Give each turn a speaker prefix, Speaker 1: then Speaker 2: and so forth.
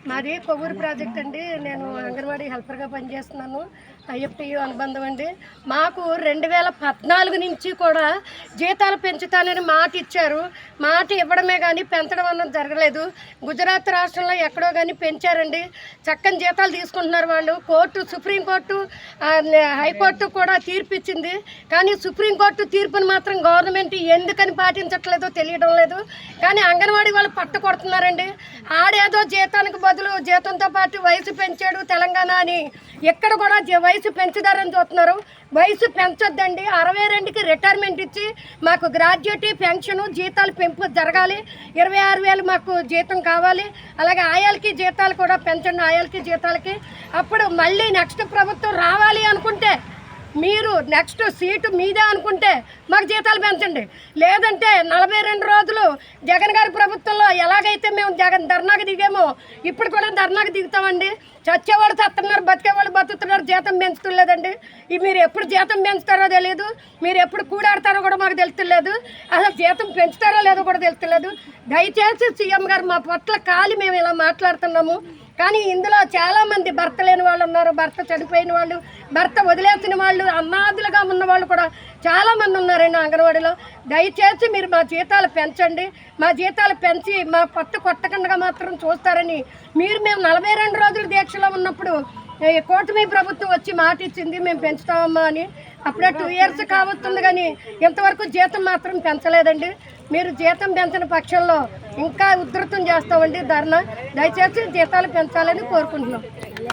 Speaker 1: మాది కొవ్వూరు ప్రాజెక్ట్ అండి. నేను అంగన్వాడీ హెల్పర్గా పనిచేస్తున్నాను. ఐఎఫ్టీయూ అనుబంధం అండి. మాకు 2014 నుంచి కూడా జీతాలు పెంచుతానని మాట ఇచ్చారు. మాట ఇవ్వడమే కానీ పెంచడం అన్నది జరగలేదు. గుజరాత్ రాష్ట్రంలో ఎక్కడో కానీ పెంచారండి. చక్కని జీతాలు తీసుకుంటున్నారు వాళ్ళు. సుప్రీంకోర్టు హైకోర్టు కూడా తీర్పు ఇచ్చింది. కానీ సుప్రీంకోర్టు తీర్పుని మాత్రం గవర్నమెంట్ ఎందుకని పాటించట్లేదో తెలియడం లేదు. కానీ అంగన్వాడీ వాళ్ళు పట్టు కొడుతున్నారండి. ఆడేదో జీతానికి బదులు జీతంతో పాటు వయసు పెంచాడు తెలంగాణ అని ఎక్కడ కూడా వయసు పెంచుదారని చూస్తున్నారు. వయసు పెంచొద్దండి. 62కి రిటైర్మెంట్ ఇచ్చి మాకు గ్రాడ్యుయేటీ పెన్షను జీతాలు పెంపు జరగాలి. 26,000 మాకు జీతం కావాలి. అలాగే ఆయాలకి జీతాలు కూడా పెంచండి. ఆయాలకి జీతాలకి అప్పుడు మళ్ళీ నెక్స్ట్ ప్రభుత్వం రావాలి అనుకుంటే మీరు నెక్స్ట్ సీటు మీదే అనుకుంటే మాకు జీతాలు పెంచండి. లేదంటే 42 రోజులు జగన్ గారి ప్రభుత్వంలో ఎలాగైతే మేము ధర్నాకు దిగామో ఇప్పుడు కూడా ధర్నాకు దిగుతామండి. చచ్చేవాళ్ళు చస్తున్నారు, బతికేవాళ్ళు బతుకుతున్నారు. జీతం పెంచుతులేదండి. మీరు ఎప్పుడు జీతం పెంచుతారో తెలియదు. మీరు ఎప్పుడు కూడాడతారో కూడా మాకు తెలుస్తలేదు. అసలు జీతం పెంచుతారో లేదో కూడా తెలుస్తలేదు. దయచేసి సీఎం గారు మా పట్ల కాలి మేము ఇలా మాట్లాడుతున్నాము. కానీ ఇందులో చాలామంది భర్త లేని వాళ్ళు ఉన్నారు, భర్త చనిపోయిన వాళ్ళు, భర్త వదిలేసిన వాళ్ళు, అనాథులుగా ఉన్న వాళ్ళు కూడా చాలామంది ఉన్నారండి అంగన్వాడీలో. దయచేసి మీరు మా జీతాలు పెంచండి. మా జీతాలు పెంచి మా పట్టు కొట్టకుండా మాత్రం చూస్తారని మేము 42 రోజులు దీక్షలో ఉన్నప్పుడు కూటమి ప్రభుత్వం వచ్చి మాట ఇచ్చింది మేము పెంచుతామమ్మా అని. అప్పుడే 2 ఇయర్స్ కావస్తుంది కానీ ఇంతవరకు జీతం మాత్రం పెంచలేదండి. మీరు జీతం పెంచిన పక్షంలో ఇంకా ఉధృతం చేస్తామండి ధర్నా. దయచేసి జీతాలు పెంచాలని కోరుకుంటున్నాం.